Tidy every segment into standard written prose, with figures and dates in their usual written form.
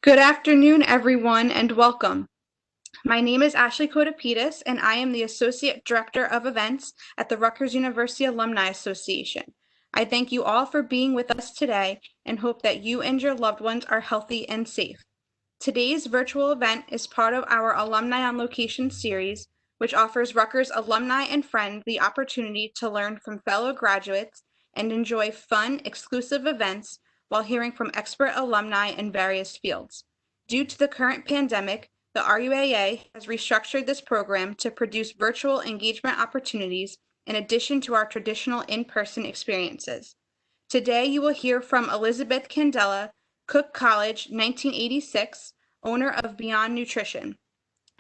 Good afternoon, everyone, and welcome. My name is Ashley Kotopetis, and I am the Associate Director of Events at the Rutgers University Alumni Association. I thank you all for being with us today and hope that you and your loved ones are healthy and safe. Today's virtual event is part of our Alumni on Location series, which offers Rutgers alumni and friends the opportunity to learn from fellow graduates and enjoy fun, exclusive events while hearing from expert alumni in various fields. Due to the current pandemic, the RUAA has restructured this program to produce virtual engagement opportunities in addition to our traditional in-person experiences. Today, you will hear from Elizabeth Candela, Cook College, 1986, owner of B3yond Nutrition.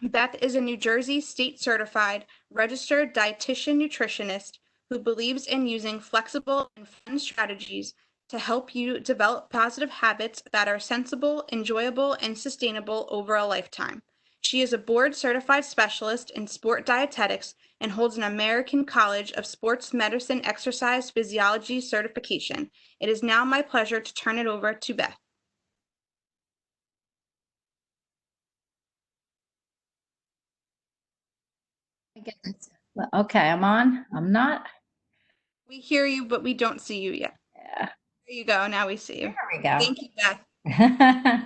Beth is a New Jersey state certified registered dietitian nutritionist who believes in using flexible and fun strategies to help you develop positive habits that are sensible, enjoyable, and sustainable over a lifetime. She is a board certified specialist in sport dietetics and holds an American College of Sports Medicine Exercise Physiology certification. It is now my pleasure to turn it over to Beth. Okay, I'm on. I'm not. We hear you, but we don't see you yet. Yeah, There you go. Now we see you. there we go. Thank you, Beth.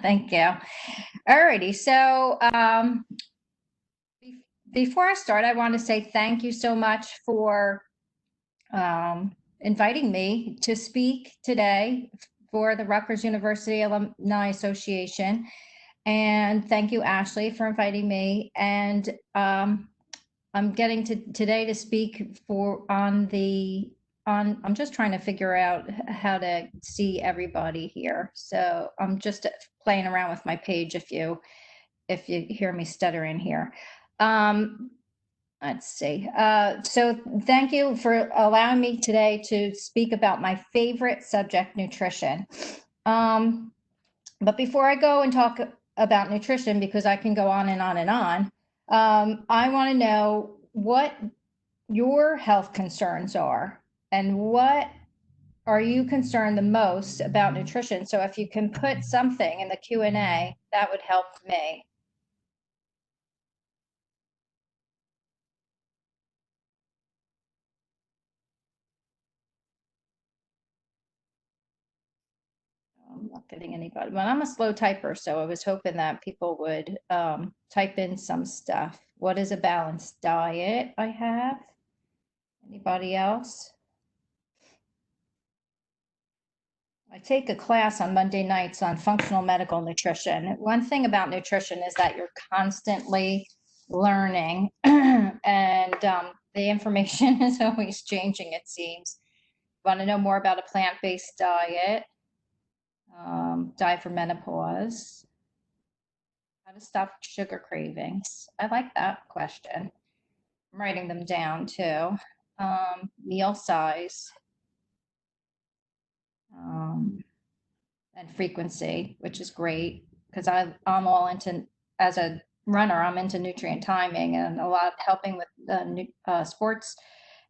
Thank you. Alrighty, so before I start, I want to say thank you so much for inviting me to speak today for the Rutgers University Alumni Association. And thank you, Ashley, for inviting me. And I'm getting today to speak I'm just trying to figure out how to see everybody here. So I'm just playing around with my page if you hear me stuttering here. Let's see. So thank you for allowing me today to speak about my favorite subject, nutrition. But before I go and talk about nutrition, because I can go on and on and on, I want to know what your health concerns are and what are you concerned the most about nutrition. So if you can put something in the Q&A, that would help me. I'm not getting anybody. Well, I'm a slow typer, so I was hoping that people would type in some stuff. What is a balanced diet I have? Anybody else? I take a class on Monday nights on functional medical nutrition. One thing about nutrition is that you're constantly learning and the information is always changing, it seems. Want to know more about a plant-based diet? Diet for menopause. How to stop sugar cravings. I like that question. I'm writing them down too. Meal size. And frequency, which is great because I'm all into, as a runner, I'm into nutrient timing and a lot helping with sports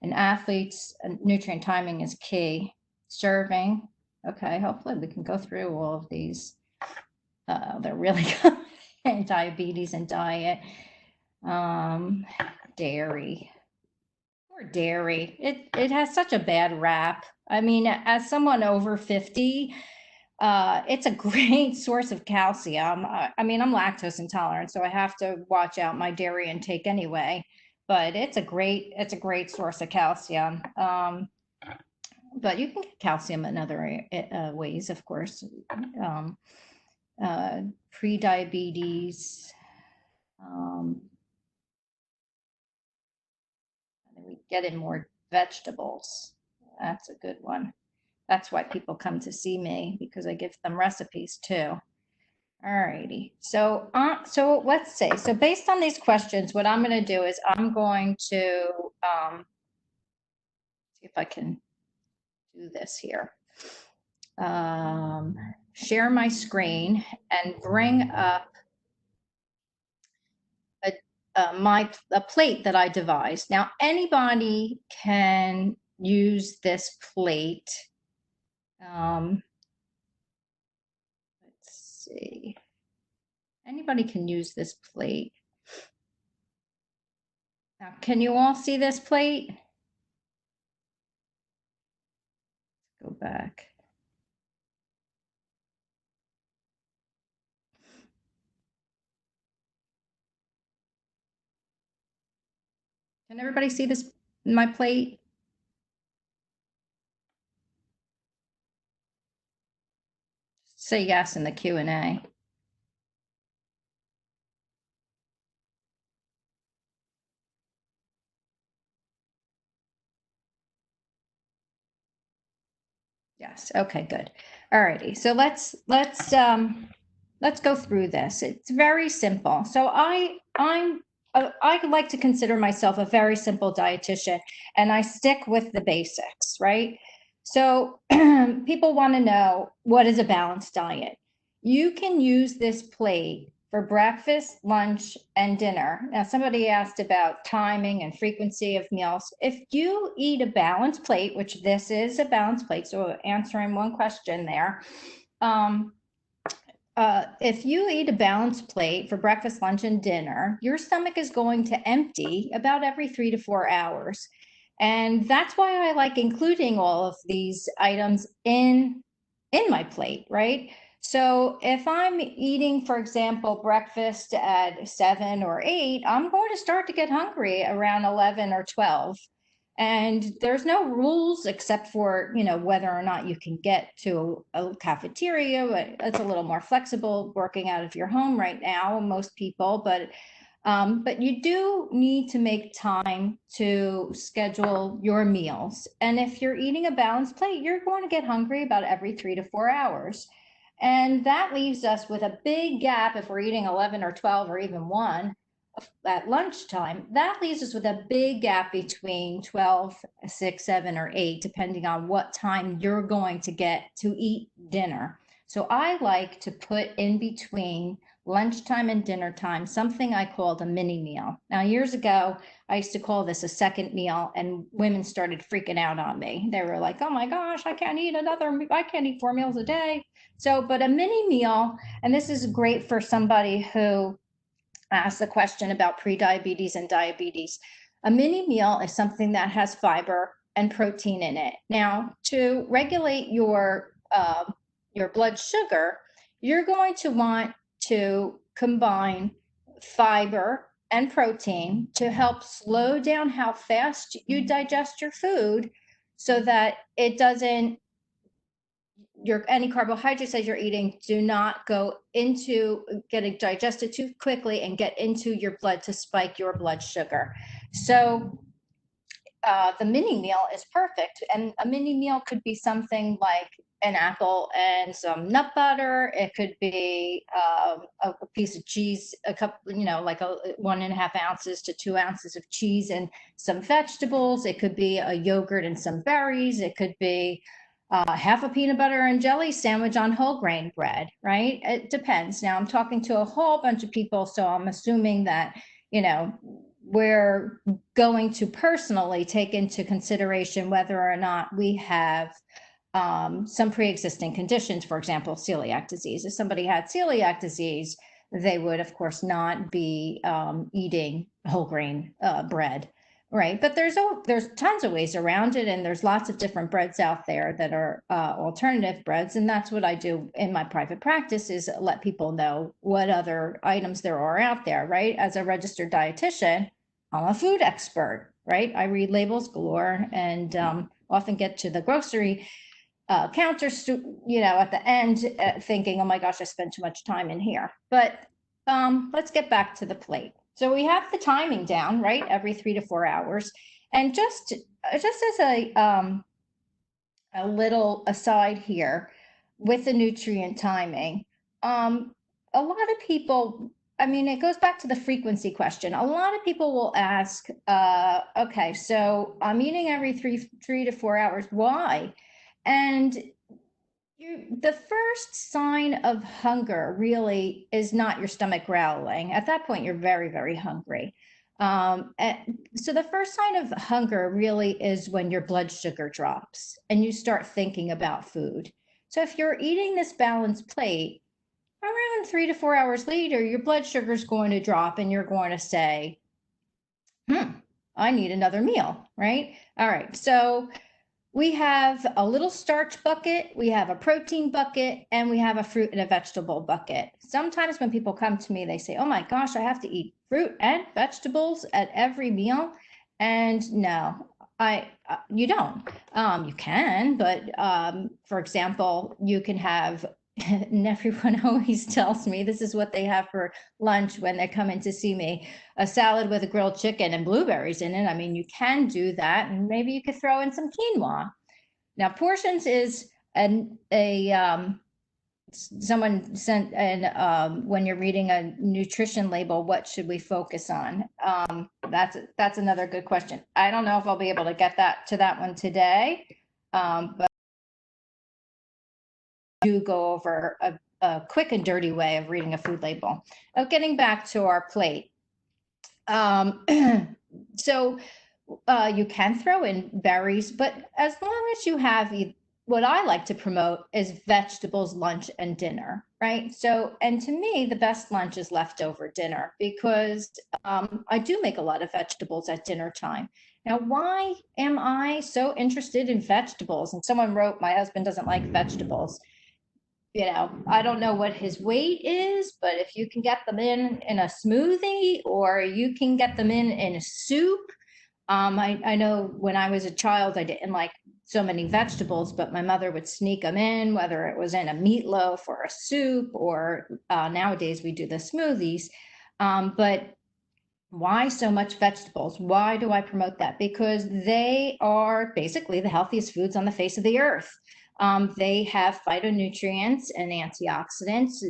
and athletes. And nutrient timing is key. Serving. Okay, hopefully we can go through all of these. They're really good. Diabetes and diet. Dairy. Poor dairy. It has such a bad rap. I mean, as someone over 50, it's a great source of calcium. I mean, I'm lactose intolerant, so I have to watch out my dairy intake anyway. But it's a great source of calcium. But you can get calcium in other ways, of course. Pre-diabetes. We get in more vegetables. That's a good one. That's why people come to see me, because I give them recipes too. Alrighty, so let's see. So based on these questions, what I'm going to do is I'm going to see if I can do this here. Share my screen and bring up a plate that I devised. Now anybody can use this plate. Let's see. Anybody can use this plate. Now, can you all see this plate? Go back. Can everybody see this, my plate? Say yes in the Q&A. Yes. Okay, good. All righty. So let's go through this. It's very simple. So I like to consider myself a very simple dietitian, and I stick with the basics, right? So people want to know, what is a balanced diet? You can use this plate for breakfast, lunch, and dinner. Now, somebody asked about timing and frequency of meals. If you eat a balanced plate, which this is a balanced plate, so answering one question there, if you eat a balanced plate for breakfast, lunch, and dinner, your stomach is going to empty about every 3 to 4 hours. And that's why I like including all of these items in my plate, right? So if I'm eating, for example, breakfast at 7 or 8, I'm going to start to get hungry around 11 or 12. And there's no rules except for, whether or not you can get to a cafeteria. It's a little more flexible working out of your home right now, most people, but you do need to make time to schedule your meals. And if you're eating a balanced plate, you're going to get hungry about every 3 to 4 hours. And that leaves us with a big gap if we're eating 11 or 12 or even 1 at lunchtime. That leaves us with a big gap between 12, 6, 7, or 8, depending on what time you're going to get to eat dinner. So I like to put in between lunchtime and dinner time something I called a mini meal. Now, years ago, I used to call this a second meal, and women started freaking out on me. They were like, oh my gosh, I can't eat 4 meals a day. So, but a mini meal, and this is great for somebody who asked the question about prediabetes and diabetes. A mini meal is something that has fiber and protein in it. Now, to regulate your blood sugar, you're going to want to combine fiber and protein to help slow down how fast you digest your food, so that it doesn't, any carbohydrates that you're eating do not go into getting digested too quickly and get into your blood to spike your blood sugar. So the mini meal is perfect. And a mini meal could be something like an apple and some nut butter. It could be a piece of cheese, a cup, like 1.5 ounces to 2 ounces of cheese and some vegetables. It could be a yogurt and some berries. It could be half a peanut butter and jelly sandwich on whole grain bread, right? It depends. Now, I'm talking to a whole bunch of people, so I'm assuming that, we're going to personally take into consideration whether or not we have some pre-existing conditions, for example, celiac disease. If somebody had celiac disease, they would, of course, not be eating whole grain bread, right? But there's tons of ways around it, and there's lots of different breads out there that are alternative breads, and that's what I do in my private practice, is let people know what other items there are out there, right? As a registered dietitian, I'm a food expert, right? I read labels galore, and often get to the grocery counter, at the end, thinking, oh my gosh, I spent too much time in here. But let's get back to the plate. So we have the timing down, right? Every 3 to 4 hours. And just as a little aside here with the nutrient timing, a lot of people, it goes back to the frequency question. A lot of people will ask, okay, so I'm eating every 3 to 4 hours. Why? And the first sign of hunger really is not your stomach growling. At that point, you're very, very hungry. So the first sign of hunger really is when your blood sugar drops and you start thinking about food. So if you're eating this balanced plate, around 3 to 4 hours later, your blood sugar is going to drop and you're going to say, I need another meal, right? All right. So we have a little starch bucket, we have a protein bucket, and we have a fruit and a vegetable bucket. Sometimes when people come to me, they say, oh my gosh, I have to eat fruit and vegetables at every meal. And no, you don't. You can, but for example, you can have, and everyone always tells me this is what they have for lunch when they come in to see me, a salad with a grilled chicken and blueberries in it. I mean, you can do that, and maybe you could throw in some quinoa. Now, portions is someone sent, and when you're reading a nutrition label, what should we focus on? That's another good question. I don't know if I'll be able to get to that one today, but I do go over a quick and dirty way of reading a food label. Getting back to our plate. So you can throw in berries, but as long as you have, what I like to promote is vegetables, lunch, and dinner, right? So, and to me, the best lunch is leftover dinner because I do make a lot of vegetables at dinner time. Now, why am I so interested in vegetables? And someone wrote, my husband doesn't like vegetables. You know, I don't know what his weight is, but if you can get them in a smoothie or you can get them in a soup. I know when I was a child, I didn't like so many vegetables, but my mother would sneak them in, whether it was in a meatloaf or a soup, or nowadays we do the smoothies. But why so much vegetables? Why do I promote that? Because they are basically the healthiest foods on the face of the earth. They have phytonutrients and antioxidants.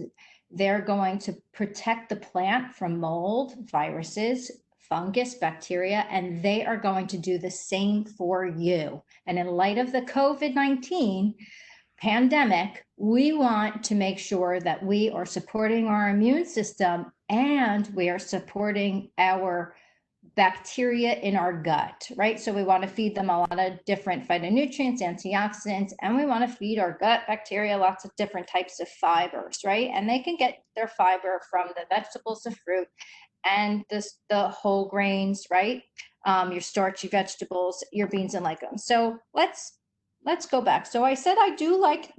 They're going to protect the plant from mold, viruses, fungus, bacteria, and they are going to do the same for you. And in light of the COVID-19 pandemic, we want to make sure that we are supporting our immune system and we are supporting our bacteria in our gut, right? So we want to feed them a lot of different phytonutrients, antioxidants, and we want to feed our gut bacteria lots of different types of fibers, right? And they can get their fiber from the vegetables, the fruit, and the whole grains, right? Your starchy vegetables, your beans and legumes. So let's go back. So I said I do like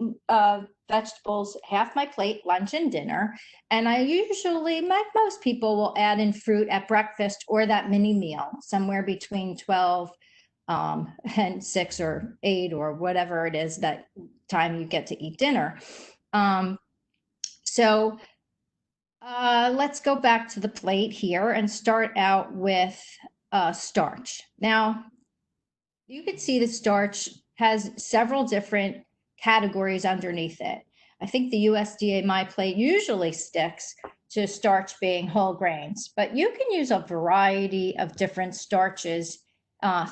vegetables, half my plate, lunch and dinner. And I usually, like most people, will add in fruit at breakfast or that mini meal, somewhere between 12 and 6 or 8 or whatever it is that time you get to eat dinner. So let's go back to the plate here and start out with starch. Now, you can see the starch has several different categories underneath it. I think the USDA My Plate usually sticks to starch being whole grains, but you can use a variety of different starches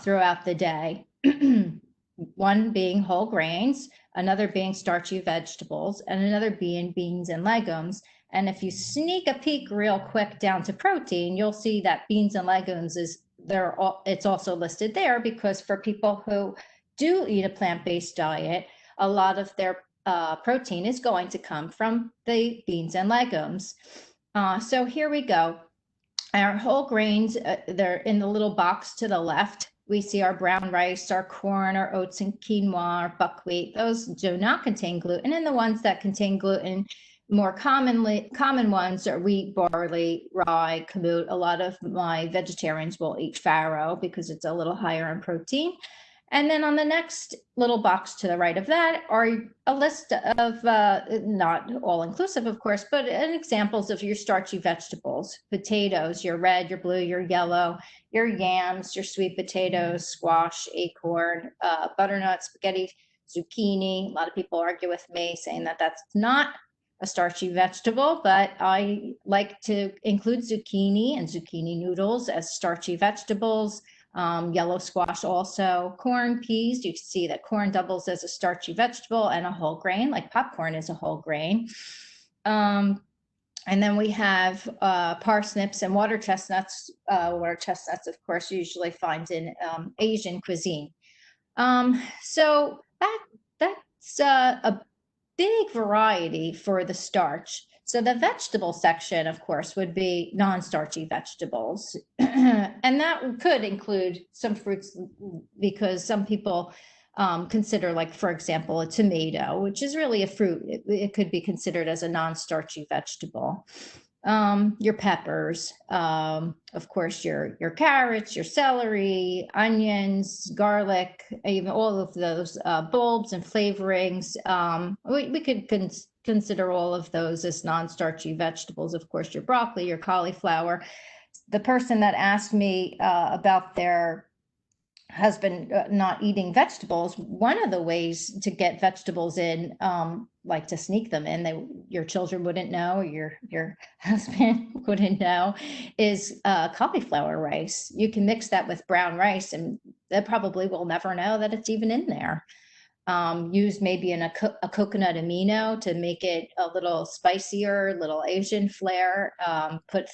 throughout the day. One being whole grains, another being starchy vegetables, and another being beans and legumes. And if you sneak a peek real quick down to protein, you'll see that beans and legumes it's also listed there because for people who do eat a plant-based diet, a lot of their protein is going to come from the beans and legumes. So here we go. Our whole grains, they're in the little box to the left. We see our brown rice, our corn, our oats and quinoa, our buckwheat. Those do not contain gluten, and the ones that contain gluten, more common ones are wheat, barley, rye, kamut. A lot of my vegetarians will eat farro because it's a little higher in protein. And then on the next little box to the right of that are a list of, not all inclusive, of course, but examples of your starchy vegetables: potatoes, your red, your blue, your yellow, your yams, your sweet potatoes, squash, acorn, butternut, spaghetti, zucchini. A lot of people argue with me saying that that's not a starchy vegetable, but I like to include zucchini and zucchini noodles as starchy vegetables. Yellow squash also, corn, peas. You can see that corn doubles as a starchy vegetable and a whole grain, like popcorn is a whole grain. And then we have parsnips and water chestnuts. Water chestnuts, of course, usually finds in Asian cuisine. So that's a big variety for the starch. So the vegetable section, of course, would be non-starchy vegetables. And that could include some fruits, because some people consider, like, for example, a tomato, which is really a fruit. It could be considered as a non-starchy vegetable. Your peppers, of course, your carrots, your celery, onions, garlic, even all of those bulbs and flavorings. We could consider all of those as non-starchy vegetables. Of course, your broccoli, your cauliflower. The person that asked me about their husband not eating vegetables, one of the ways to get vegetables in, like to sneak them in, your children wouldn't know, or your husband wouldn't know, is cauliflower rice. You can mix that with brown rice, and they probably will never know that it's even in there. Use maybe a coconut amino to make it a little spicier, little Asian flair.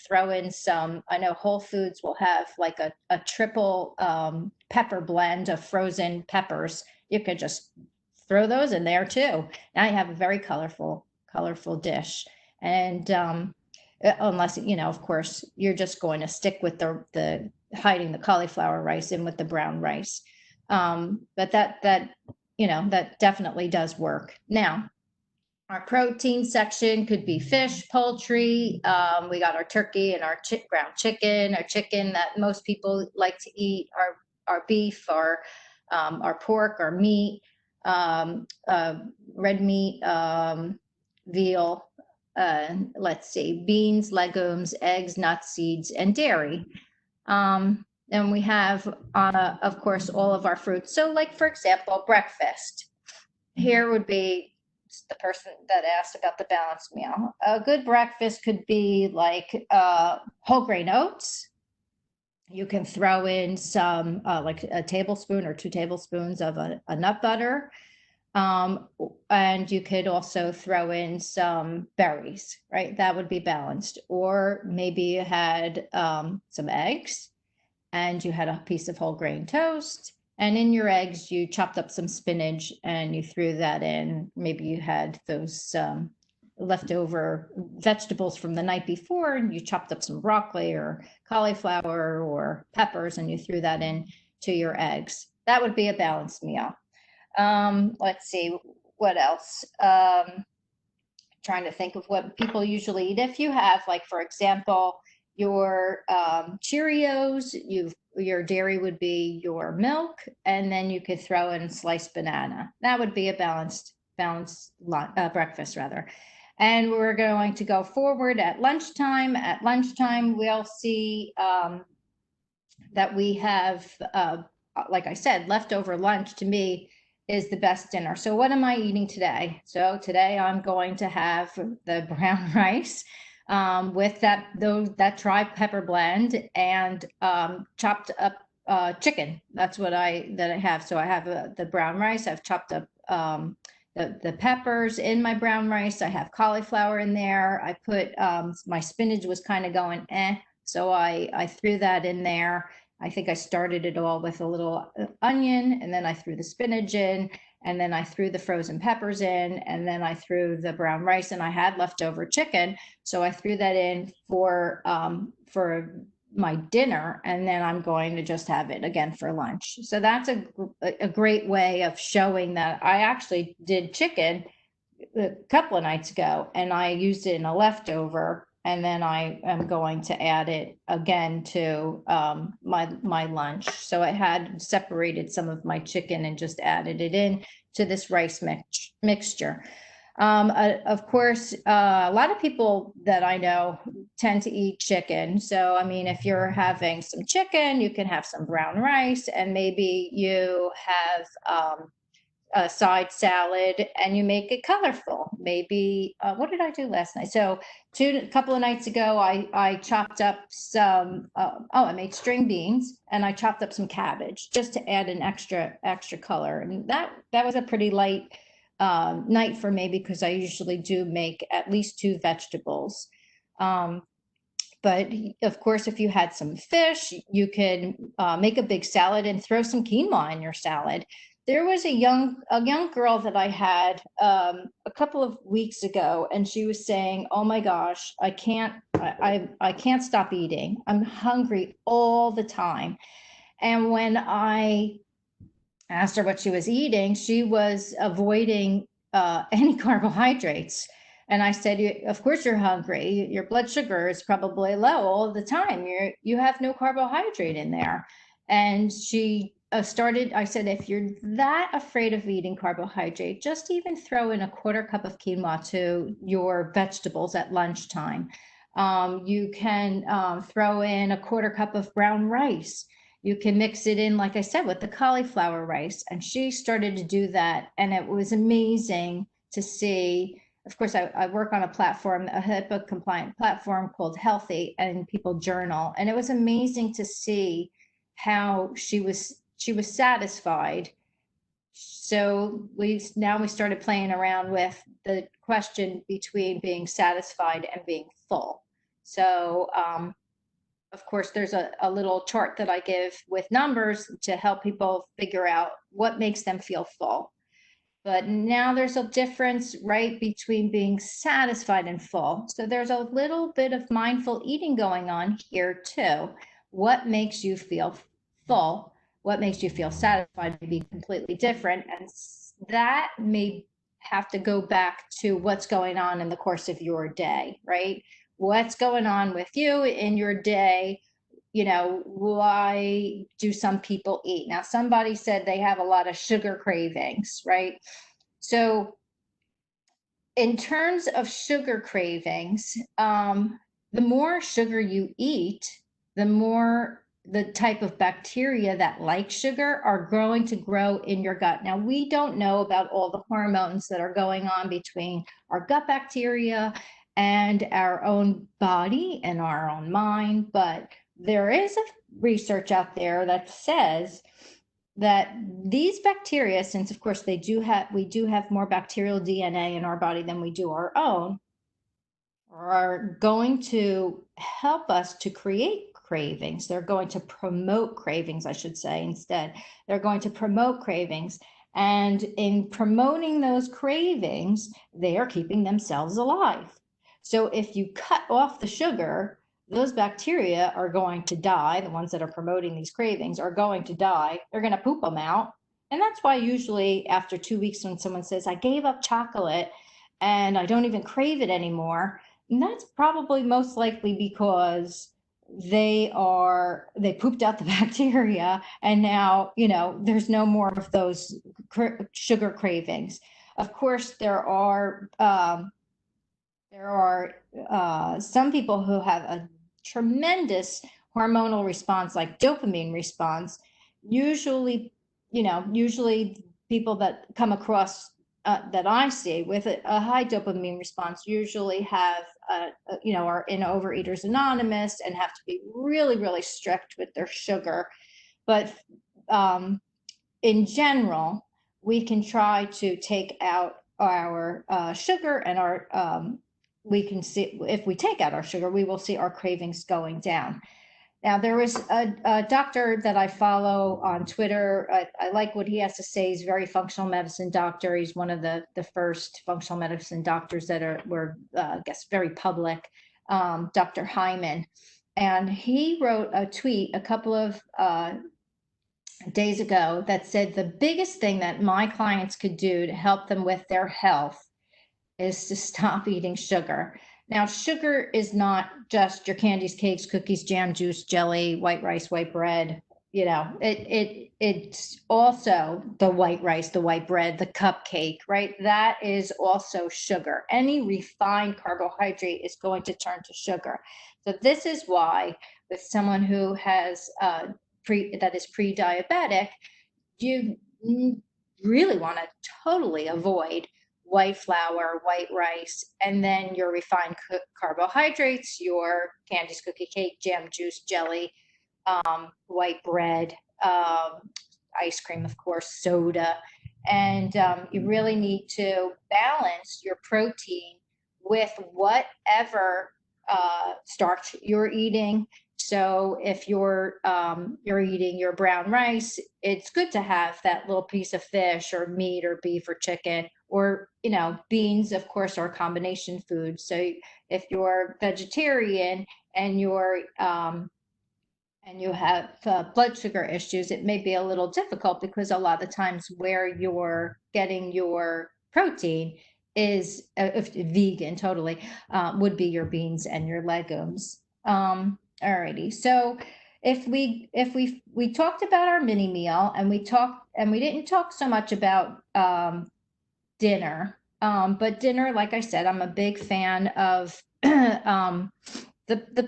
Throw in some, I know Whole Foods will have like a triple pepper blend of frozen peppers. You could just throw those in there too. Now you have a very colorful dish. And unless, of course, you're just going to stick with the hiding the cauliflower rice in with the brown rice. But that definitely does work. Now, our protein section could be fish, poultry. We got our turkey and our ground chicken, our chicken that most people like to eat, our beef, our pork, our meat, red meat, veal, let's see, beans, legumes, eggs, nuts, seeds, and dairy. And we have, of course, all of our fruits. So like, for example, breakfast. Here would be the person that asked about the balanced meal. A good breakfast could be like whole grain oats. You can throw in some, like a tablespoon or 2 tablespoons of a nut butter. And you could also throw in some berries, right? That would be balanced. Or maybe you had some eggs, and you had a piece of whole grain toast, and in your eggs you chopped up some spinach and you threw that in. Maybe you had those leftover vegetables from the night before, and you chopped up some broccoli or cauliflower or peppers, and you threw that in to your eggs. That would be a balanced meal. Let's see, what else? Trying to think of what people usually eat. If you have, like, for example, your Cheerios, your dairy would be your milk, and then you could throw in sliced banana. That would be a balanced breakfast, rather. And we're going to go forward at lunchtime. At lunchtime, we'll see that we have, like I said, leftover lunch to me is the best dinner. So what am I eating today? So today I'm going to have the brown rice with that tri-pepper blend, and chopped up chicken. That's what I have. So I have the brown rice. I've chopped up the peppers in my brown rice. I have cauliflower in there. I put my spinach was kind of going so I threw that in there. I think I started it all with a little onion, and then I threw the spinach in, and then I threw the frozen peppers in, and then I threw the brown rice, and I had leftover chicken. So I threw that in for my dinner, and then I'm going to just have it again for lunch. So that's a great way of showing that I actually did chicken a couple of nights ago, and I used it in a leftover, and then I am going to add it again to my lunch. So I had separated some of my chicken and just added it in to this rice mixture. Of course, a lot of people that I know tend to eat chicken. So, I mean, if you're having some chicken, you can have some brown rice, and maybe you have a side salad, and you make it colorful. Maybe, what did I do last night? So a couple of nights ago, I chopped up some, I made string beans, and I chopped up some cabbage just to add an extra color. And that was a pretty light night for me, because I usually do make at least 2 vegetables. But of course, if you had some fish, you could make a big salad and throw some quinoa in your salad. There was a young girl that I had a couple of weeks ago, and she was saying, "Oh my gosh, I can't stop eating. I'm hungry all the time." And when I asked her what she was eating, she was avoiding any carbohydrates. And I said, "Of course you're hungry. Your blood sugar is probably low all the time. You have no carbohydrate in there." And she started, I said, "If you're that afraid of eating carbohydrate, just even throw in a quarter cup of quinoa to your vegetables at lunchtime. You can throw in a quarter cup of brown rice. You can mix it in, like I said, with the cauliflower rice." And she started to do that. And it was amazing to see. Of course, I work on a platform, a HIPAA compliant platform called Healthy, and people journal. And it was amazing to see how she was satisfied. So now we started playing around with the question between being satisfied and being full. So, of course, there's a little chart that I give with numbers to help people figure out what makes them feel full. But now there's a difference, right, between being satisfied and full. So there's a little bit of mindful eating going on here too. What makes you feel full? What makes you feel satisfied may be completely different. And that may have to go back to what's going on in the course of your day, right? What's going on with you in your day? Why do some people eat? Now, somebody said they have a lot of sugar cravings, right? So in terms of sugar cravings, the more sugar you eat, the more the type of bacteria that like sugar are going to grow in your gut. Now, we don't know about all the hormones that are going on between our gut bacteria and our own body and our own mind, but there is research out there that says that these bacteria, since of course we do have more bacterial DNA in our body than we do our own, are going to help us to create cravings. They're going to promote cravings, I should say, instead. They're going to promote cravings. And in promoting those cravings, they are keeping themselves alive. So if you cut off the sugar, those bacteria are going to die. The ones that are promoting these cravings are going to die. They're going to poop them out. And that's why usually after 2 weeks, when someone says, "I gave up chocolate and I don't even crave it anymore," and that's probably most likely because they pooped out the bacteria, and now, there's no more of those sugar cravings. Of course, there are some people who have a tremendous hormonal response, like dopamine response. Usually people that come across that I see with a high dopamine response usually have, are in Overeaters Anonymous and have to be really, really strict with their sugar. But in general, we can try to take out our sugar, and we can see, if we take out our sugar, we will see our cravings going down. Now, there was a doctor that I follow on Twitter. I like what he has to say. He's a very functional medicine doctor. He's one of the first functional medicine doctors that were, I guess, very public, Dr. Hyman. And he wrote a tweet a couple of days ago that said the biggest thing that my clients could do to help them with their health is to stop eating sugar. Now, sugar is not just your candies, cakes, cookies, jam, juice, jelly, white rice, white bread. It's also the white rice, the white bread, the cupcake, right? That is also sugar. Any refined carbohydrate is going to turn to sugar. So this is why with someone who has that is pre-diabetic, you really want to totally avoid white flour, white rice, and then your refined carbohydrates, your candies, cookie, cake, jam, juice, jelly, white bread, ice cream, of course, soda. And you really need to balance your protein with whatever starch you're eating So if you're eating your brown rice, it's good to have that little piece of fish or meat or beef or chicken, or, beans, of course, are combination food. So if you're vegetarian and you have blood sugar issues, it may be a little difficult because a lot of times where you're getting your protein is, if vegan, totally, would be your beans and your legumes. Alrighty, so if we talked about our mini meal, and we didn't talk so much about dinner, but dinner, like I said, I'm a big fan of the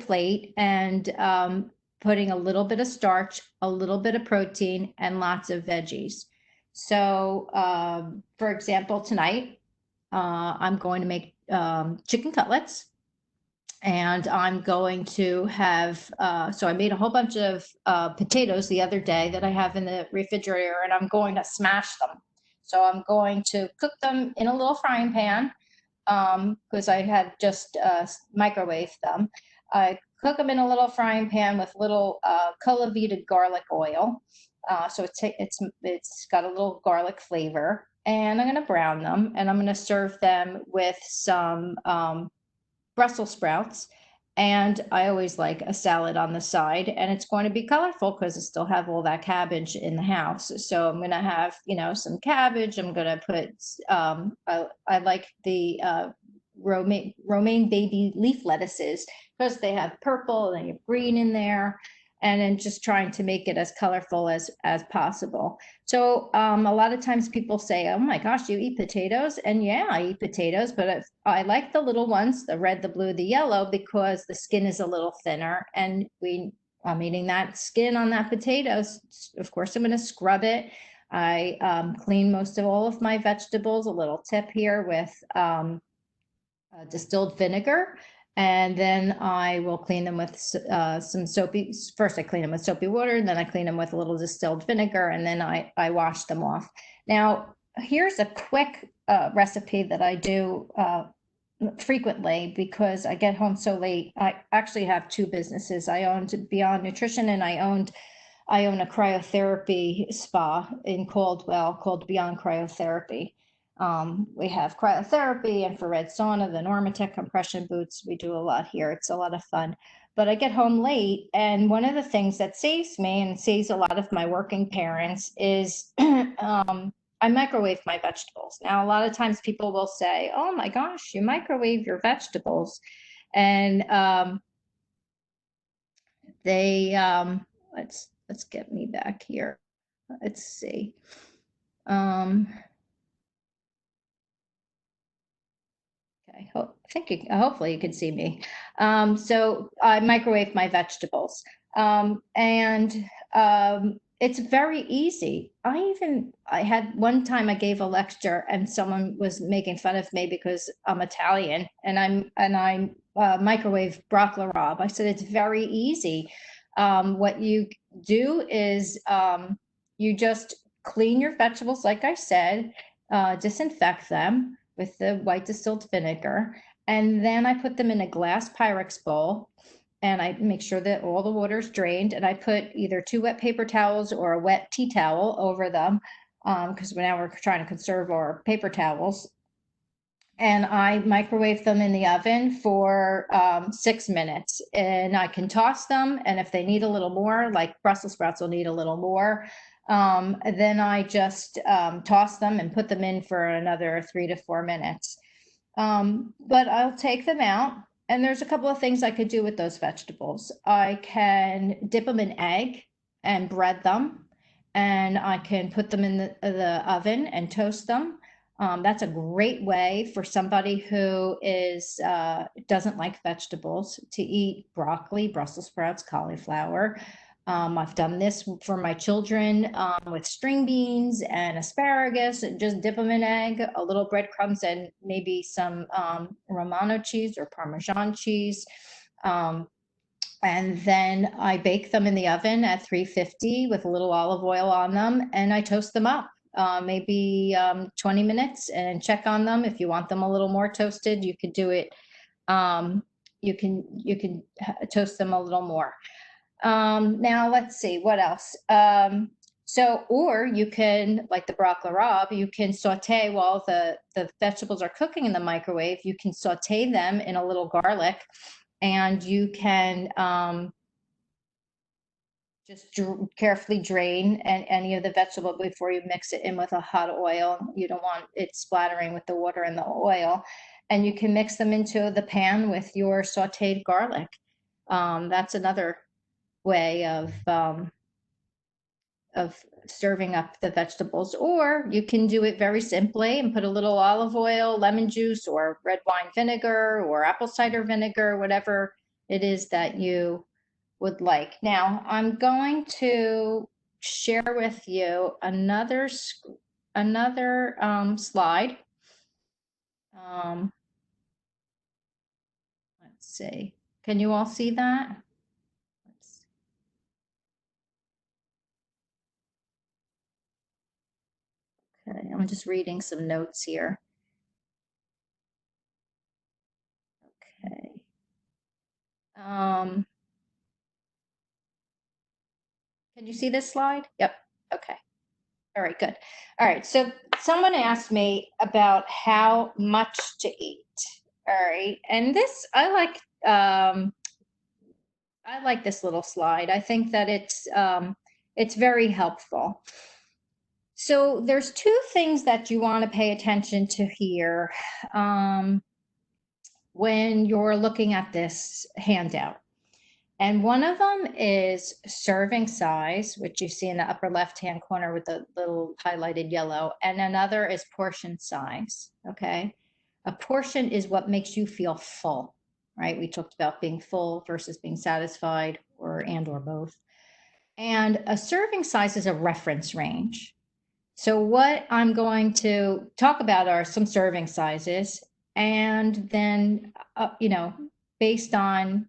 plate, and putting a little bit of starch, a little bit of protein, and lots of veggies. So, for example, tonight, I'm going to make chicken cutlets, and I'm going to have, so I made a whole bunch of potatoes the other day that I have in the refrigerator, and I'm going to smash them. So I'm going to cook them in a little frying pan, because I had just microwaved them. I cook them in a little frying pan with little cultivated garlic oil. So it's got a little garlic flavor, and I'm going to brown them, and I'm going to serve them with some Brussels sprouts. And I always like a salad on the side, and it's going to be colorful because I still have all that cabbage in the house. So I'm going to have, some cabbage. I'm going to put, I like the romaine baby leaf lettuces because they have purple and you have green in there. And then just trying to make it as colorful as possible. So a lot of times people say, oh my gosh, you eat potatoes? And yeah, I eat potatoes, but I like the little ones, the red, the blue, the yellow, because the skin is a little thinner, and I'm eating that skin on that potatoes. Of course, I'm going to scrub it. I clean most of all of my vegetables, a little tip here, with distilled vinegar. And then I will clean them with some soapy, first I clean them with soapy water, and then I clean them with a little distilled vinegar, and then I wash them off. Now, here's a quick recipe that I do frequently because I get home so late. I actually have two businesses. I owned B3yond Nutrition, and I own a cryotherapy spa in Caldwell called B3yond Cryotherapy. We have cryotherapy, infrared sauna, the Normatec compression boots. We do a lot here. It's a lot of fun. But I get home late, and one of the things that saves me and saves a lot of my working parents is I microwave my vegetables. Now, a lot of times people will say, oh my gosh, you microwave your vegetables. And let's get me back here. Let's see. Okay, hopefully you can see me. So I microwave my vegetables, and it's very easy. I had one time I gave a lecture, and someone was making fun of me because I'm Italian, and I microwave broccoli rabe. I said it's very easy. What you do is you just clean your vegetables, like I said, disinfect them with the white distilled vinegar, and then I put them in a glass Pyrex bowl, and I make sure that all the water is drained, and I put either 2 wet paper towels or a wet tea towel over them, because now we're trying to conserve our paper towels. And I microwave them in the oven for 6 minutes, and I can toss them, and if they need a little more, like Brussels sprouts will need a little more, then I just toss them and put them in for another 3 to 4 minutes. But I'll take them out, and there's a couple of things I could do with those vegetables. I can dip them in egg and bread them, and I can put them in the oven and toast them. That's a great way for somebody who doesn't like vegetables to eat broccoli, Brussels sprouts, cauliflower. I've done this for my children with string beans and asparagus. Just dip them in egg, a little breadcrumbs, and maybe some Romano cheese or Parmesan cheese. And then I bake them in the oven at 350 with a little olive oil on them, and I toast them up. Maybe 20 minutes, and check on them. If you want them a little more toasted, you could do it. You can toast them a little more. Now let's see what else. Or you can, like the broccoli rabe, you can saute while the vegetables are cooking in the microwave. You can saute them in a little garlic, and you can just carefully drain any of the vegetable before you mix it in with a hot oil. You don't want it splattering with the water and the oil. And you can mix them into the pan with your sauteed garlic. That's another way of serving up the vegetables. Or you can do it very simply and put a little olive oil, lemon juice, or red wine vinegar, or apple cider vinegar, whatever it is that you would like. Now, I'm going to share with you another slide. Let's see. Can you all see that? Okay, I'm just reading some notes here. Okay. Can you see this slide? Yep. Okay. All right, good. All right, so someone asked me about how much to eat. All right, and this, I like this little slide. I think that it's very helpful. So there's two things that you want to pay attention to here when you're looking at this handout. And one of them is serving size, which you see in the upper left-hand corner with the little highlighted yellow. And another is portion size, okay? A portion is what makes you feel full, right? We talked about being full versus being satisfied, or both. And a serving size is a reference range. So what I'm going to talk about are some serving sizes, and then, based on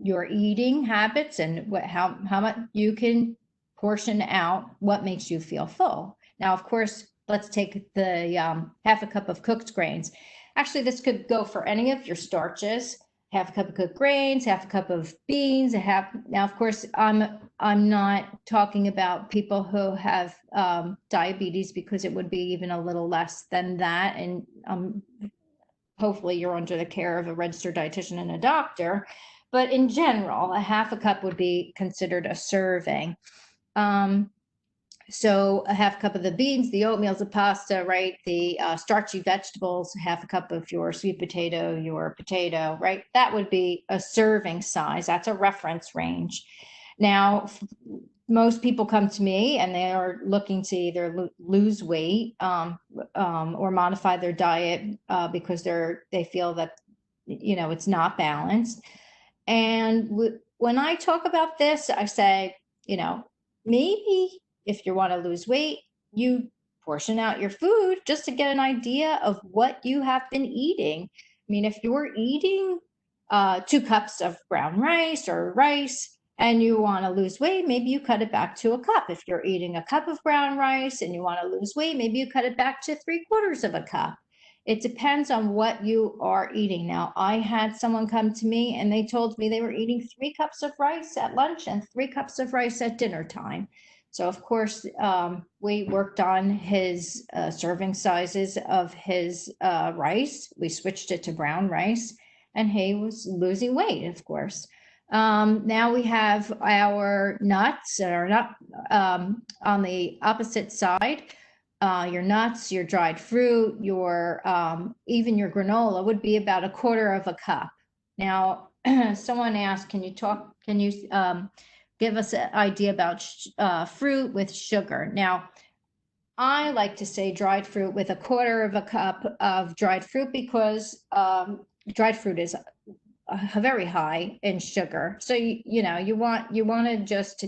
your eating habits and how much you can portion out what makes you feel full. Now, of course, let's take the half a cup of cooked grains. Actually, this could go for any of your starches. Half a cup of cooked grains, half a cup of beans, now, of course, I'm not talking about people who have diabetes, because it would be even a little less than that. And hopefully you're under the care of a registered dietitian and a doctor. But in general, a half a cup would be considered a serving. So a half cup of the beans, the oatmeal, the pasta, right? The starchy vegetables, half a cup of your sweet potato, your potato, right? That would be a serving size. That's a reference range. Now, most people come to me and they are looking to either lose weight or modify their diet because they feel that, it's not balanced. And when I talk about this, I say, maybe if you want to lose weight, you portion out your food just to get an idea of what you have been eating. I mean, if you're eating 2 cups of brown rice or rice and you want to lose weight, maybe you cut it back to a cup. If you're eating a cup of brown rice and you want to lose weight, maybe you cut it back to 3/4 of a cup. It depends on what you are eating. Now, I had someone come to me and they told me they were eating 3 cups of rice at lunch and 3 cups of rice at dinner time. So, of course, we worked on his serving sizes of his rice. We switched it to brown rice, and he was losing weight, of course. Now we have our nuts, or nut on the opposite side. Your nuts, your dried fruit, your even your granola would be about 1/4 of a cup. Now, someone asked, can you give us an idea about fruit with sugar? Now, I like to say dried fruit with 1/4 of a cup of dried fruit, because dried fruit is very high in sugar. So you want to just,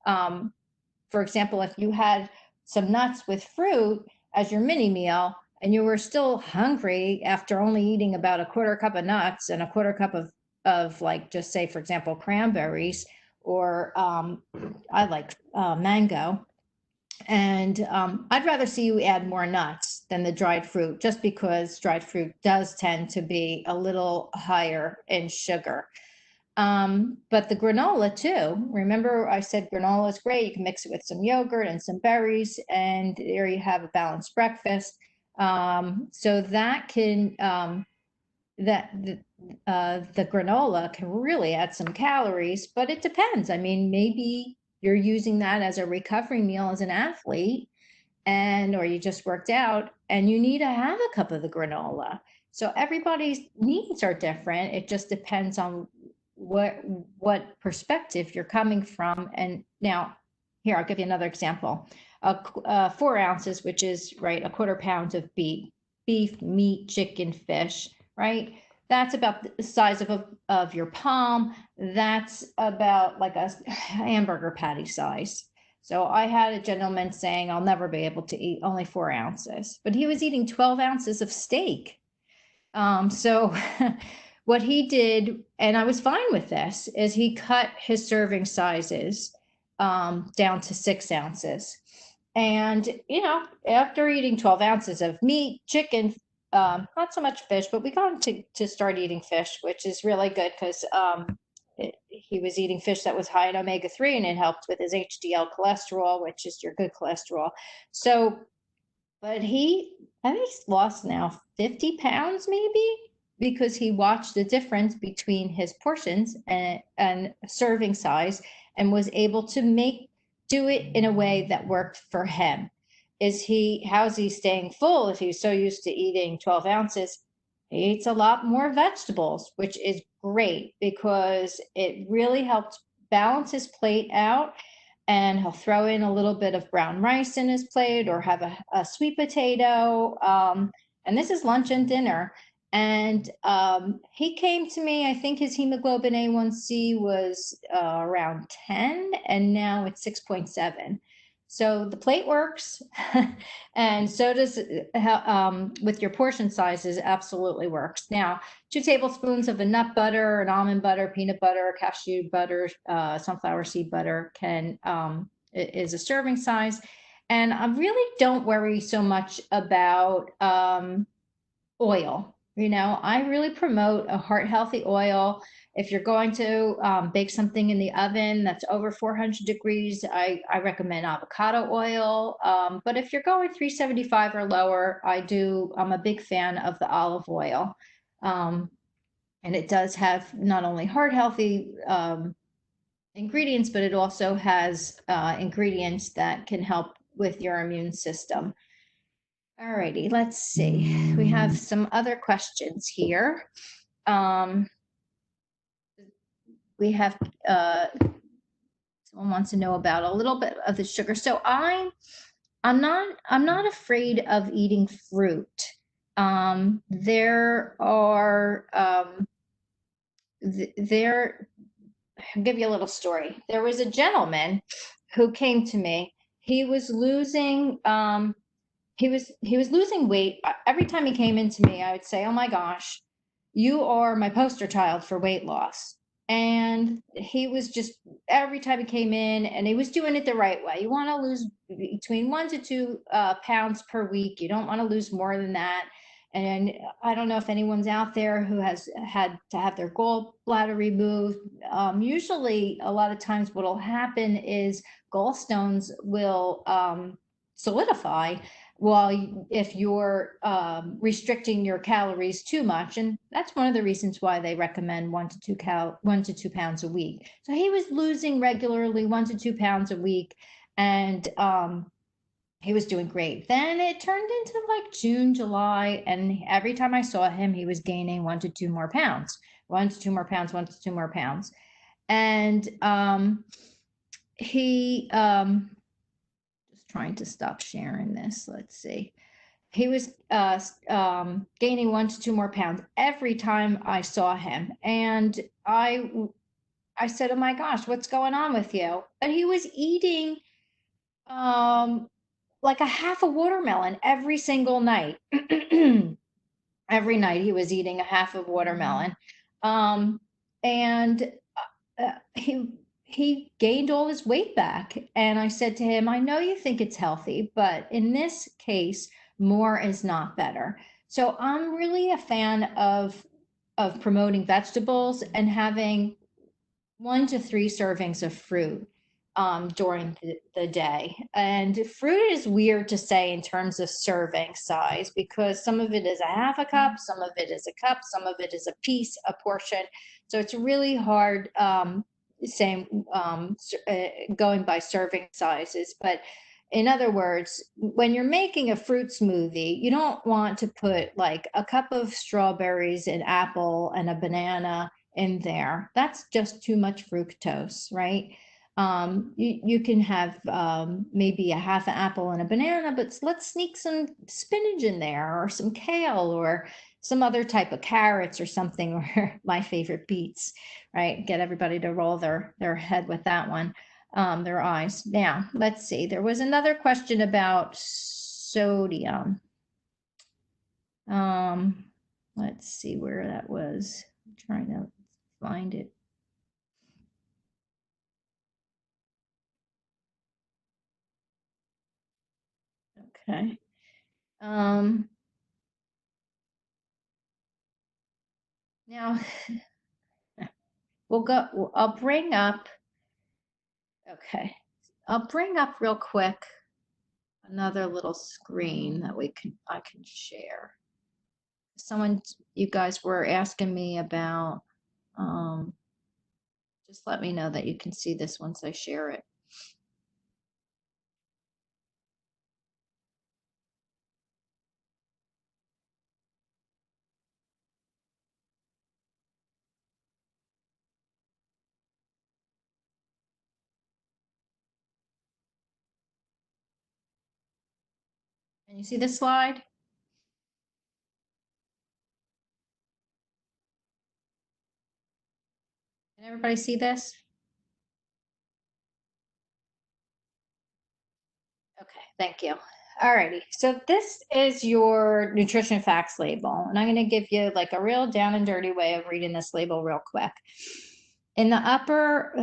for example, if you had some nuts with fruit as your mini meal and you were still hungry after only eating about 1/4 cup of nuts and 1/4 cup of like, just say, for example, cranberries, or I like mango. And I'd rather see you add more nuts than the dried fruit, just because dried fruit does tend to be a little higher in sugar. But the granola too, remember I said granola is great. You can mix it with some yogurt and some berries, and there you have a balanced breakfast. So that can, the granola can really add some calories, but it depends. I mean, maybe you're using that as a recovery meal as an athlete, or you just worked out and you need to have a cup of the granola. So everybody's needs are different. It just depends on what perspective you're coming from. And now, here, I'll give you another example. 4 ounces, which is right, a quarter pound of beef, meat, chicken, fish, right? That's about the size of your palm. That's about like a hamburger patty size. So I had a gentleman saying, I'll never be able to eat only 4 ounces, but he was eating 12 ounces of steak. So what he did, and I was fine with this, is he cut his serving sizes down to 6 ounces. And, after eating 12 ounces of meat, chicken, not so much fish, but we got him to start eating fish, which is really good because he was eating fish that was high in omega-3, and it helped with his HDL cholesterol, which is your good cholesterol. So, but I think he's lost now 50 pounds maybe, because he watched the difference between his portions and serving size, and was able to do it in a way that worked for him. How's he staying full if he's so used to eating 12 ounces? He eats a lot more vegetables, which is great because it really helps balance his plate out. And he'll throw in a little bit of brown rice in his plate, or have a sweet potato. And this is lunch and dinner. And he came to me, I think his hemoglobin A1C was around 10, and now it's 6.7. So the plate works, and so does with your portion sizes, absolutely works. Now, 2 tablespoons of a nut butter, an almond butter, peanut butter, cashew butter, sunflower seed butter is a serving size. And I really don't worry so much about oil. I really promote a heart healthy oil. If you're going to bake something in the oven that's over 400 degrees, I recommend avocado oil. But if you're going 375 or lower, I'm a big fan of the olive oil. And it does have not only heart healthy ingredients, but it also has ingredients that can help with your immune system. All righty, let's see. We have some other questions here. We have someone wants to know about a little bit of the sugar. So I'm not afraid of eating fruit. There are I'll give you a little story. There was a gentleman who came to me. He was losing weight. Every time he came into me, I would say, "Oh my gosh, you are my poster child for weight loss." And he was just, every time he came in, and he was doing it the right way. You want to lose between 1 to 2 pounds per week. You don't want to lose more than that. And I don't know if anyone's out there who has had to have their gallbladder removed. Usually, a lot of times what will happen is gallstones will solidify if you're restricting your calories too much. And that's one of the reasons why they recommend 1 to 2 pounds a week. So he was losing regularly 1 to 2 pounds a week, and he was doing great. Then it turned into like June, July, and every time I saw him, he was gaining 1 to 2 more pounds, 1 to 2 more pounds, 1 to 2 more pounds. And he just trying to stop sharing this. Let's see. He was gaining 1 to 2 more pounds every time I saw him. And I said, "Oh my gosh, what's going on with you?" And he was eating like a half a watermelon every single night. Every night he was eating a half of watermelon. And he gained all his weight back. And I said to him, "I know you think it's healthy, but in this case, more is not better." So I'm really a fan of promoting vegetables and having 1 to 3 servings of fruit during the day. And fruit is weird to say in terms of serving size because some of it is a half a cup, some of it is a cup, some of it is a piece, a portion. So it's really hard going by serving sizes. But in other words, when you're making a fruit smoothie, you don't want to put like a cup of strawberries, an apple, and a banana in there. That's just too much fructose, right? You can have maybe a half an apple and a banana, but let's sneak some spinach in there or some kale or some other type of carrots or something, or my favorite beets, right? Get everybody to roll their head with that one, their eyes. Now, let's see. There was another question about sodium. Let's see where that was. I'm trying to find it. Okay. Now I'll bring up, okay. I'll bring up real quick another little screen that I can share. You guys were asking me about, just let me know that you can see this once I share it. Can you see this slide? Can everybody see this? Okay, thank you. All righty, so this is your nutrition facts label, and I'm going to give you like a real down and dirty way of reading this label real quick. In the upper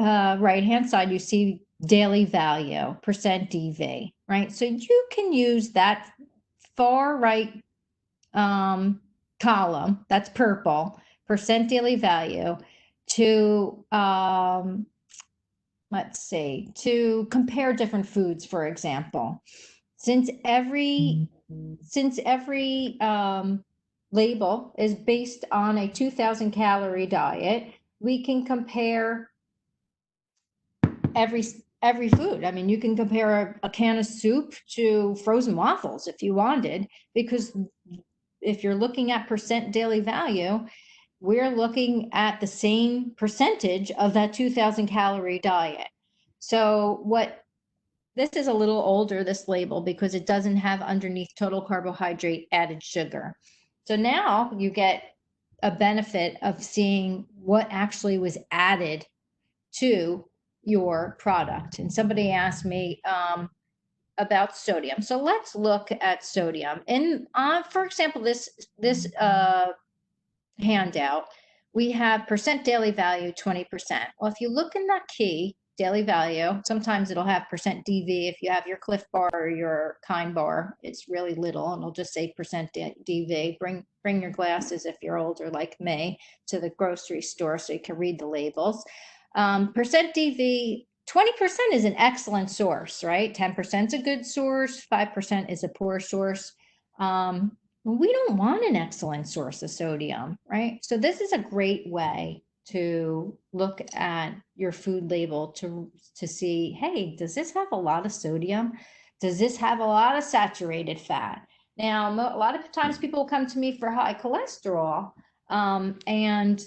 right-hand side, you see daily value, percent DV, right? So you can use that far right column, that's purple, percent daily value, to let's see, to compare different foods, for example. Since every label is based on a 2,000 calorie diet, we can compare every food. I mean, you can compare a can of soup to frozen waffles if you wanted, because if you're looking at percent daily value, we're looking at the same percentage of that 2,000 calorie diet. So this is a little older, this label, because it doesn't have underneath total carbohydrate added sugar. So now you get a benefit of seeing what actually was added to your product. And somebody asked me about sodium. So let's look at sodium. And for example, this handout, we have percent daily value 20%. Well, if you look in that key, daily value, sometimes it'll have percent DV. If you have your Cliff Bar or your Kind Bar, it's really little, and it'll just say percent DV. Bring your glasses if you're older like me to the grocery store so you can read the labels. Percent DV, 20% is an excellent source, right? 10% is a good source, 5% is a poor source. We don't want an excellent source of sodium, right? So this is a great way to look at your food label to see, hey, does this have a lot of sodium? Does this have a lot of saturated fat? Now, a lot of times people come to me for high cholesterol, and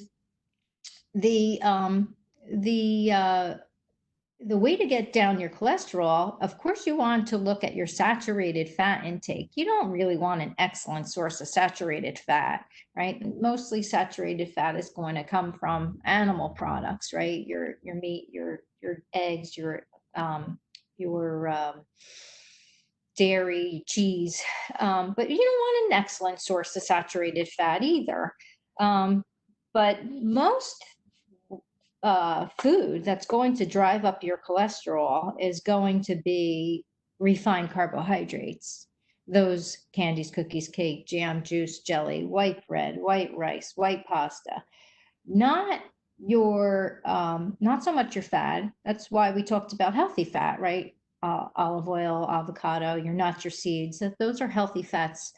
the way to get down your cholesterol, of course, you want to look at your saturated fat intake. You don't really want an excellent source of saturated fat, right? Mostly saturated fat is going to come from animal products, right? Your meat, your eggs, your dairy, cheese. But you don't want an excellent source of saturated fat either. But most food that's going to drive up your cholesterol is going to be refined carbohydrates. Those candies, cookies, cake, jam, juice, jelly, white bread, white rice, white pasta. Not your, not so much your fat. That's why we talked about healthy fat, right? Olive oil, avocado, your nuts, your seeds, those are healthy fats,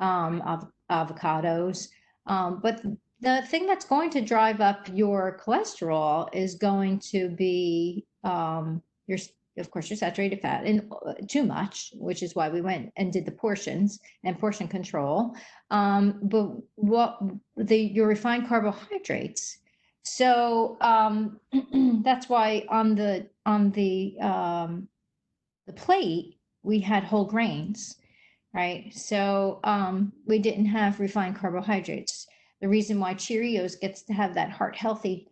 avocados. But the thing that's going to drive up your cholesterol is going to be your, of course, your saturated fat, and too much, which is why we went and did the portions and portion control. But what your refined carbohydrates. So that's why on the plate we had whole grains, right? So we didn't have refined carbohydrates. The reason why Cheerios gets to have that heart healthy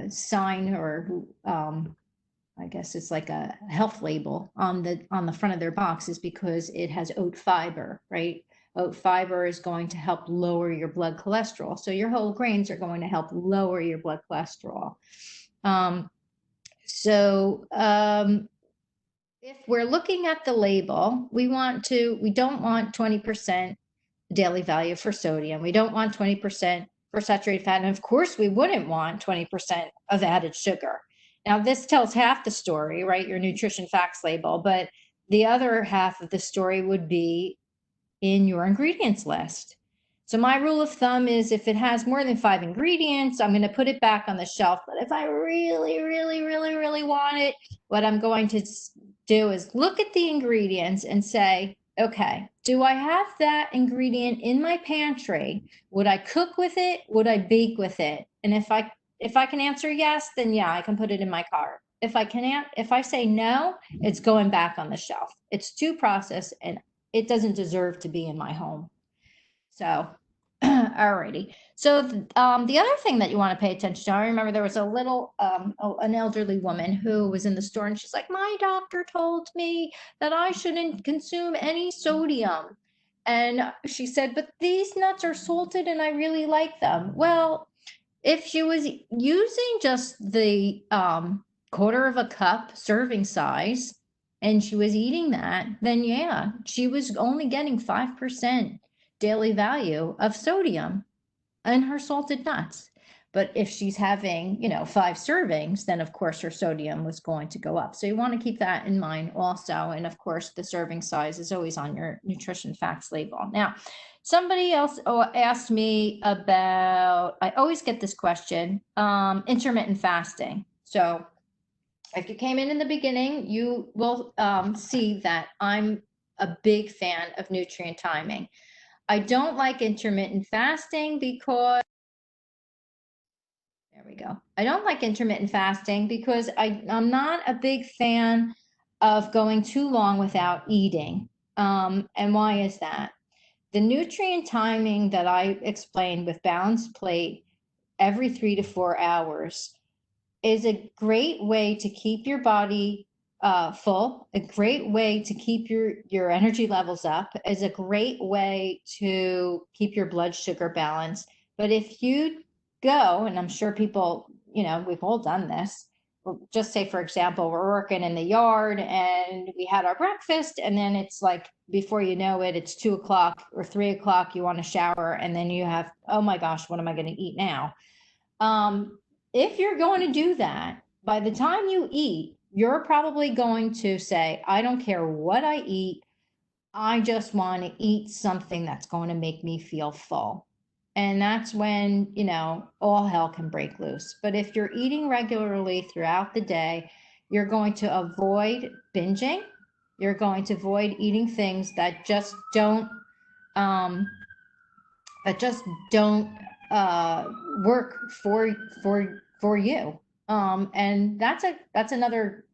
sign, or I guess it's like a health label on the front of their box, is because it has oat fiber, right? Oat fiber is going to help lower your blood cholesterol. So your whole grains are going to help lower your blood cholesterol. If we're looking at the label, we don't want 20% daily value for sodium. We don't want 20% for saturated fat. And of course, we wouldn't want 20% of added sugar. Now, this tells half the story, right? Your nutrition facts label, but the other half of the story would be in your ingredients list. So my rule of thumb is if it has more than 5 ingredients, I'm going to put it back on the shelf. But if I really, really, really, really want it, what I'm going to do is look at the ingredients and say, okay, do I have that ingredient in my pantry? Would I cook with it? Would I bake with it? And if I can answer yes, then yeah, I can put it in my cart. If I say no, it's going back on the shelf. It's too processed and it doesn't deserve to be in my home. So, alrighty. So the other thing that you want to pay attention to, I remember there was an elderly woman who was in the store, and she's like, my doctor told me that I shouldn't consume any sodium. And she said, but these nuts are salted and I really like them. Well, if she was using just the quarter of a cup serving size and she was eating that, then yeah, she was only getting 5% daily value of sodium in her salted nuts. But if she's having, 5 servings, then of course her sodium was going to go up. So you want to keep that in mind also. And of course, the serving size is always on your nutrition facts label. Now, somebody else asked me about, I always get this question, intermittent fasting. So if you came in the beginning, you will see that I'm a big fan of nutrient timing. I don't like intermittent fasting because, there we go. I don't like intermittent fasting because I'm not a big fan of going too long without eating. And why is that? The nutrient timing that I explained with balanced plate every 3 to 4 hours is a great way to keep your body full, a great way to keep your energy levels up, is a great way to keep your blood sugar balanced. But if you go, and I'm sure people, we've all done this, just say, for example, we're working in the yard and we had our breakfast, and then it's like, before you know it, it's 2 o'clock or 3 o'clock, you want to shower, and then you have, oh my gosh, what am I going to eat now? If you're going to do that, by the time you eat, you're probably going to say, I don't care what I eat. I just want to eat something that's going to make me feel full. And that's when, all hell can break loose. But if you're eating regularly throughout the day, you're going to avoid binging. You're going to avoid eating things that just don't work for you. And that's another,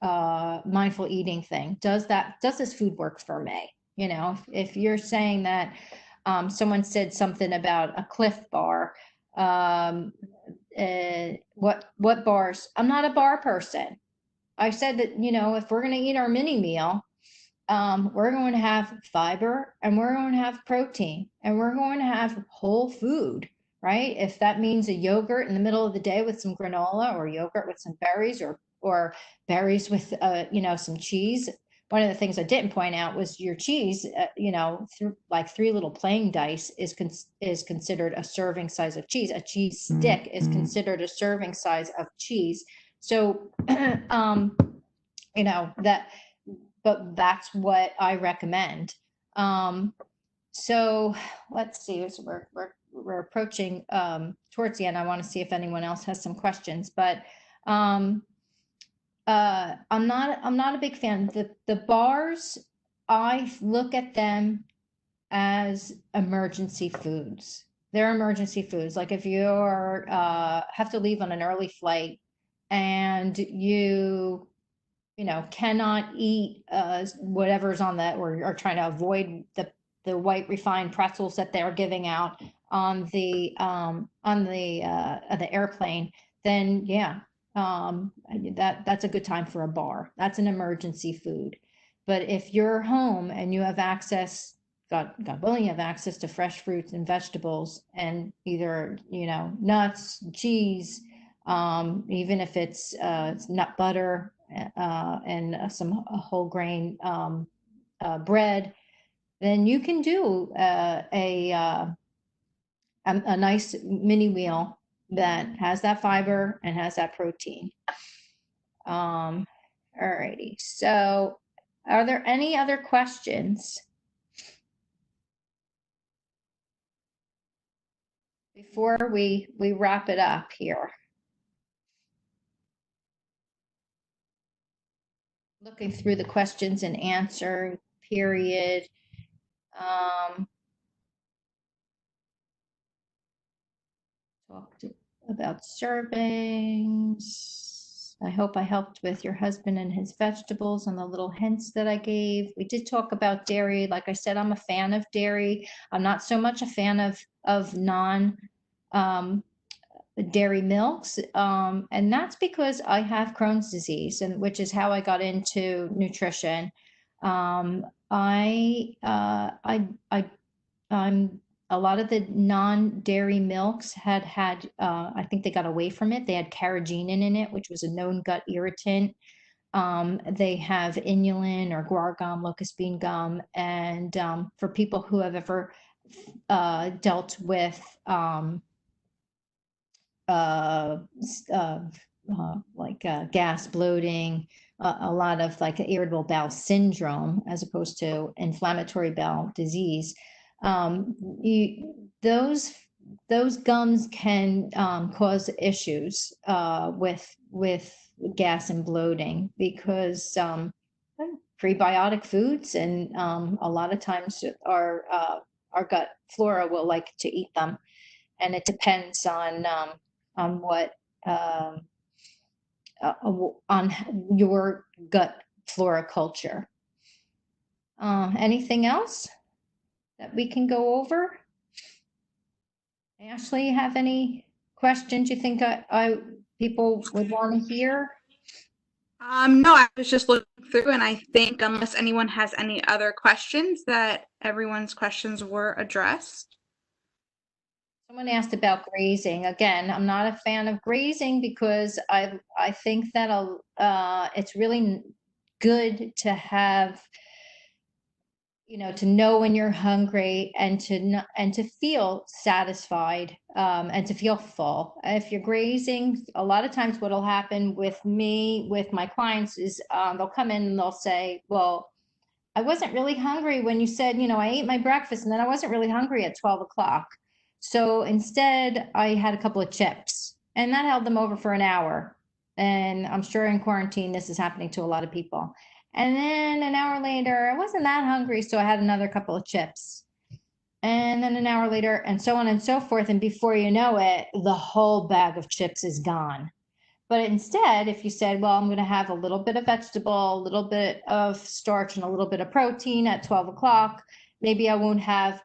mindful eating thing. Does this food work for me? If you're saying that, someone said something about a Cliff Bar, what bars? I'm not a bar person. I said that, if we're going to eat our mini meal, we're going to have fiber and we're going to have protein and we're going to have whole food, right? If that means a yogurt in the middle of the day with some granola, or yogurt with some berries, or berries with, some cheese, one of the things I didn't point out was your cheese, like 3 little playing dice is considered a serving size of cheese. A cheese stick is considered a serving size of cheese. So, but that's what I recommend. So let's see, so we're approaching towards the end. I want to see if anyone else has some questions, but I'm not a big fan. The bars, I look at them as emergency foods. They're emergency foods. Like if you're have to leave on an early flight and you cannot eat whatever's on that, or are trying to avoid the white refined pretzels that they're giving out on the airplane, then yeah, that's a good time for a bar. That's an emergency food. But if you're home and you have access, God willing, you have access to fresh fruits and vegetables, and either nuts, cheese, even if it's nut butter and some whole grain bread, then you can do a nice mini meal that has that fiber and has that protein. All righty. So are there any other questions before we wrap it up here? Looking through the questions and answer period. Talked about servings. I hope I helped with your husband and his vegetables and the little hints that I gave. We did talk about dairy. Like I said, I'm a fan of dairy. I'm not so much a fan of non dairy milks, and that's because I have Crohn's disease, and which is how I got into nutrition. I'm a lot of the non-dairy milks had I think they got away from it. They had carrageenan in it, which was a known gut irritant. They have inulin or guar gum, locust bean gum, and for people who have ever dealt with gas, bloating, a lot of like irritable bowel syndrome, as opposed to inflammatory bowel disease. Those gums can cause issues with gas and bloating, because prebiotic foods, and a lot of times our gut flora will like to eat them, and it depends on what on your gut flora culture. Anything else that we can go over? Ashley, you have any questions you think people would want to hear? No, I was just looking through, and I think unless anyone has any other questions, that everyone's questions were addressed. Someone asked about grazing. Again, I'm not a fan of grazing because I think that it's really good to have, to know when you're hungry, and to feel satisfied, and to feel full. If you're grazing, a lot of times what'll happen with my clients is they'll come in and they'll say, well, I wasn't really hungry when you said, I ate my breakfast, and then I wasn't really hungry at 12 o'clock. So instead I had a couple of chips, and that held them over for an hour. And I'm sure in quarantine, this is happening to a lot of people. And then an hour later, I wasn't that hungry, so I had another couple of chips. And then an hour later, and so on and so forth. And before you know it, the whole bag of chips is gone. But instead, if you said, well, I'm going to have a little bit of vegetable, a little bit of starch, and a little bit of protein at 12 o'clock, maybe I won't have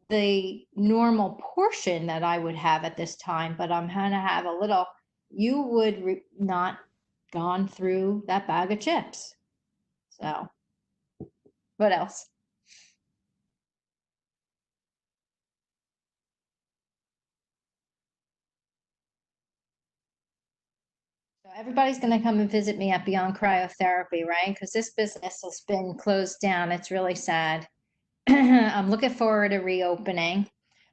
the normal portion that I would have at this time, but I'm going to have a little. You would not gone through that bag of chips. So what else? So Everybody's going to come and visit me at Beyond Cryotherapy, right? Because this business has been closed down. It's really sad. I'm looking forward to reopening.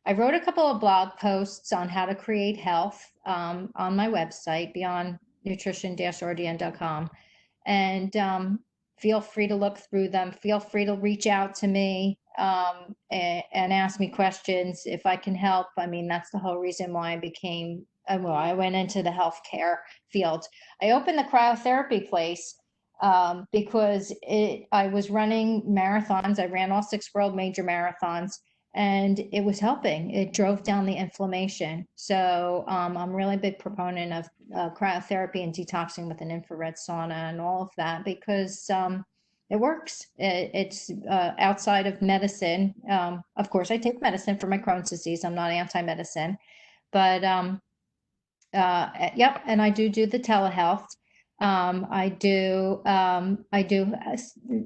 I wrote a couple of blog posts on how to create health on my website, beyondnutrition-rdn.com. And feel free to look through them. Feel free to reach out to me and ask me questions if I can help. I mean, that's the whole reason why I went into the healthcare field. I opened the cryotherapy place because I was running marathons. I ran all 6 world major marathons, and it was helping. It drove down the inflammation. So I'm a really big proponent of cryotherapy and detoxing with an infrared sauna and all of that because it works. It's outside of medicine. Of course, I take medicine for my Crohn's disease. I'm not anti-medicine, but yep, and I do the telehealth. I do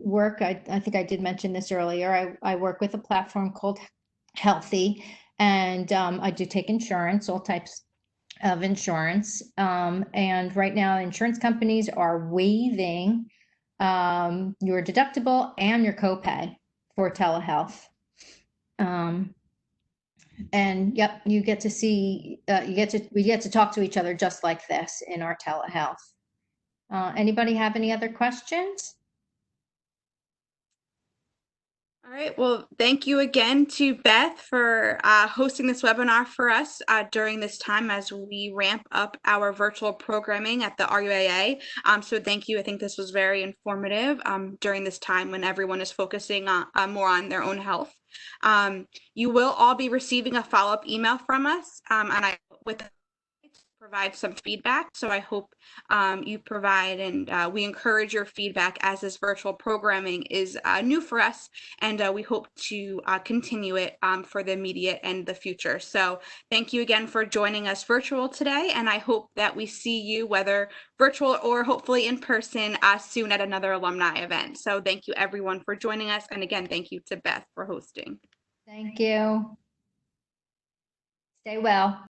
work. I think I did mention this earlier. I work with a platform called Healthy, and I do take insurance, all types of insurance. And right now, insurance companies are waiving your deductible and your copay for telehealth. And yep, we get to talk to each other just like this in our telehealth. Anybody have any other questions? All right, well, thank you again to Beth for hosting this webinar for us during this time as we ramp up our virtual programming at the RUAA. So thank you. I think this was very informative during this time when everyone is focusing on, more on their own health. You will all be receiving a follow-up email from us, and with provide some feedback. So I hope you provide, and we encourage your feedback as this virtual programming is new for us, and we hope to continue it for the immediate and the future. So thank you again for joining us virtual today, and I hope that we see you, whether virtual or hopefully in person, soon at another alumni event. So thank you everyone for joining us, and again, thank you to Beth for hosting. Thank you. Stay well.